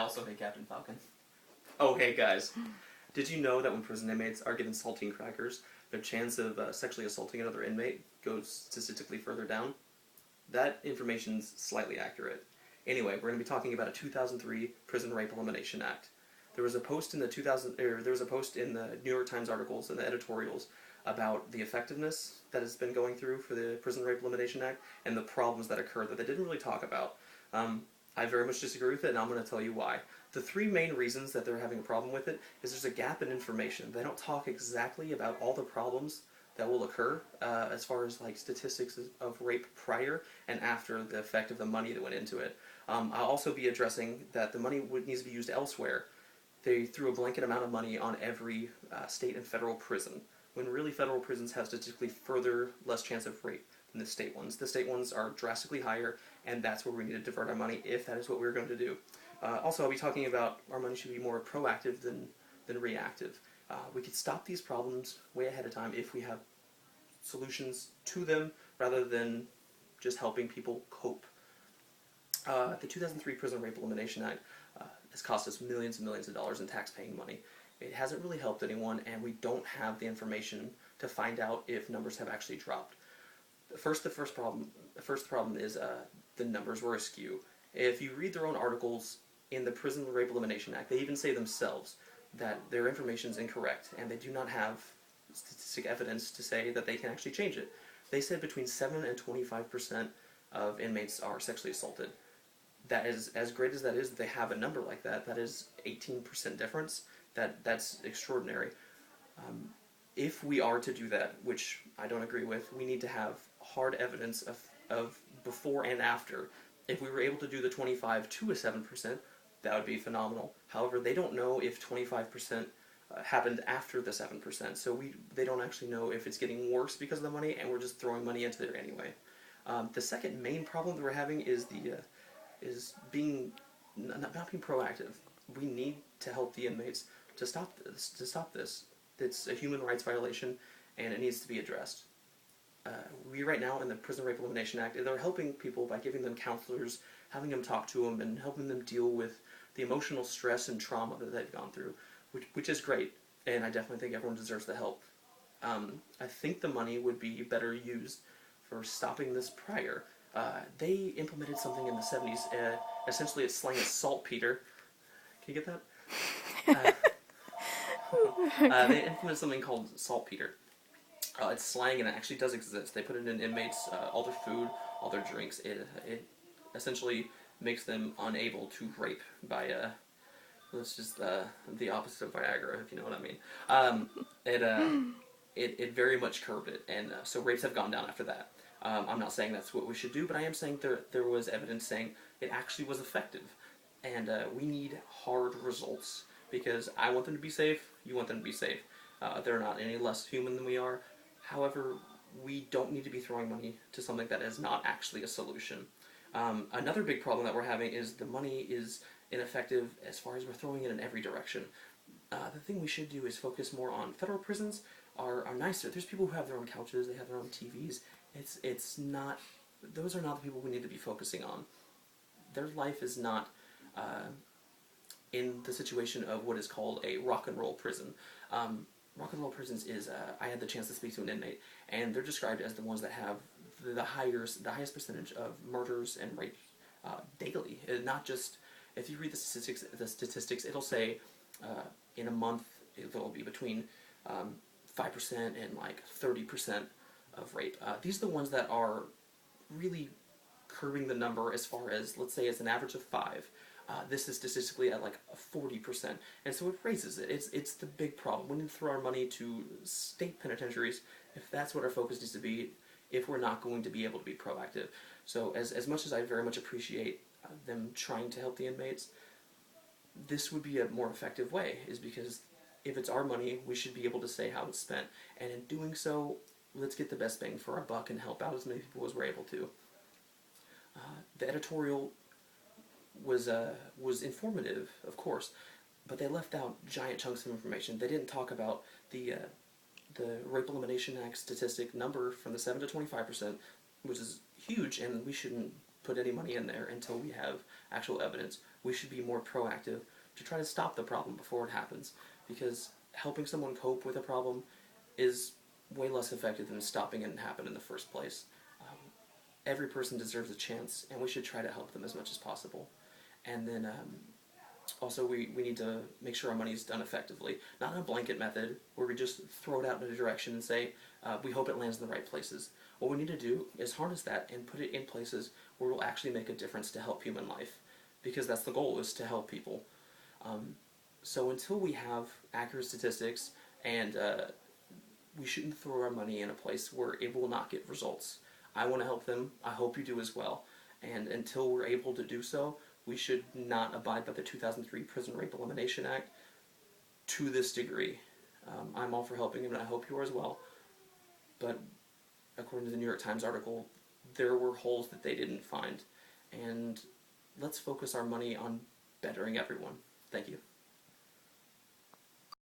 also hey Captain Falcon. Oh, hey guys. Did you know that when prison inmates are given saltine crackers, their chance of sexually assaulting another inmate goes statistically further down? That information's slightly accurate. Anyway, we're going to be talking about a 2003 Prison Rape Elimination Act. There was a post in the New York Times articles and the editorials about the effectiveness that has been going through for the Prison Rape Elimination Act and the problems that occurred that they didn't really talk about. I very much disagree with it, and I'm going to tell you why. The three main reasons that they're having a problem with it is there's a gap in information. They don't talk exactly about all the problems that will occur as far as like statistics of rape prior and after the effect of the money that went into it. I'll also be addressing that the money needs to be used elsewhere. They threw a blanket amount of money on every state and federal prison, when really federal prisons have statistically further less chance of rape than the state ones. The state ones are drastically higher, and that's where we need to divert our money if that is what we're going to do. Also, I'll be talking about our money should be more proactive than reactive. We could stop these problems way ahead of time if we have solutions to them rather than just helping people cope. The 2003 Prison Rape Elimination Act has cost us millions and millions of dollars in tax-paying money. It hasn't really helped anyone, and we don't have the information to find out if numbers have actually dropped. The first problem is the numbers were askew. If you read their own articles in the Prison Rape Elimination Act, they even say themselves that their information is incorrect, and they do not have statistic evidence to say that they can actually change it. They said between 7 and 25% of inmates are sexually assaulted. That is, as great as that is, that they have a number like that, that is 18% difference. That's extraordinary. If we are to do that, which I don't agree with, we need to have hard evidence of before and after. If we were able to do the 25 to a 7%, that would be phenomenal. However, they don't know if 25% happened after the 7%, so they don't actually know if it's getting worse because of the money, and we're just throwing money into there anyway. The second main problem that we're having is not being proactive. We need to help the inmates to stop this. It's a human rights violation, and it needs to be addressed. We right now in the Prison Rape Elimination Act, they're helping people by giving them counselors, having them talk to them, and helping them deal with the emotional stress and trauma that they've gone through, which is great, and I definitely think everyone deserves the help. I think the money would be better used for stopping this prior. They implemented something in the 70s, essentially it's slang as saltpeter. Can you get that? They implemented something called saltpeter. It's slang, and it actually does exist. They put it in inmates, all their food, all their drinks. It essentially makes them unable to rape by it's just the opposite of Viagra, if you know what I mean. It very much curbed it, and so rapes have gone down after that. I'm not saying that's what we should do, but I am saying there was evidence saying it actually was effective, and we need hard results, because I want them to be safe, you want them to be safe. They're not any less human than we are. However, we don't need to be throwing money to something that is not actually a solution. Another big problem that we're having is the money is ineffective as far as we're throwing it in every direction. The thing we should do is focus more on federal prisons are nicer. There's people who have their own couches, they have their own TVs. It's not, those are not the people we need to be focusing on. Their life is not in the situation of what is called a rock and roll prison. Rock and roll prisons is, I had the chance to speak to an inmate, and they're described as the ones that have the highest percentage of murders and rape daily. Not just, if you read the statistics, it'll say in a month it'll be between 5% and like 30% of rape. These are the ones that are really curbing the number as far as, let's say it's an average of 5. This is statistically at like 40%, and so it raises it. It's the big problem. We need to throw our money to state penitentiaries if that's what our focus needs to be, if we're not going to be able to be proactive. So as much as I very much appreciate them trying to help the inmates, this would be a more effective way, is because if it's our money, we should be able to say how it's spent, and in doing so, let's get the best bang for our buck and help out as many people as we're able to. The editorial was informative, of course, but they left out giant chunks of information. They didn't talk about the Rape Elimination Act statistic number from the 7 to 25%, which is huge, and we shouldn't put any money in there until we have actual evidence. we should be more proactive to try to stop the problem before it happens, because helping someone cope with a problem is way less effective than stopping it and happen in the first place. Every person deserves a chance, and we should try to help them as much as possible. And then also we need to make sure our money is done effectively, not in a blanket method where we just throw it out in a direction and say, we hope it lands in the right places. What we need to do is harness that and put it in places where it will actually make a difference to help human life, because that's the goal, is to help people. So until we have accurate statistics, and we shouldn't throw our money in a place where it will not get results. I want to help them. I hope you do as well. And until we're able to do so, we should not abide by the 2003 Prison Rape Elimination Act to this degree. I'm all for helping them, and I hope you are as well. But according to the New York Times article, there were holes that they didn't find. And let's focus our money on bettering everyone. Thank you.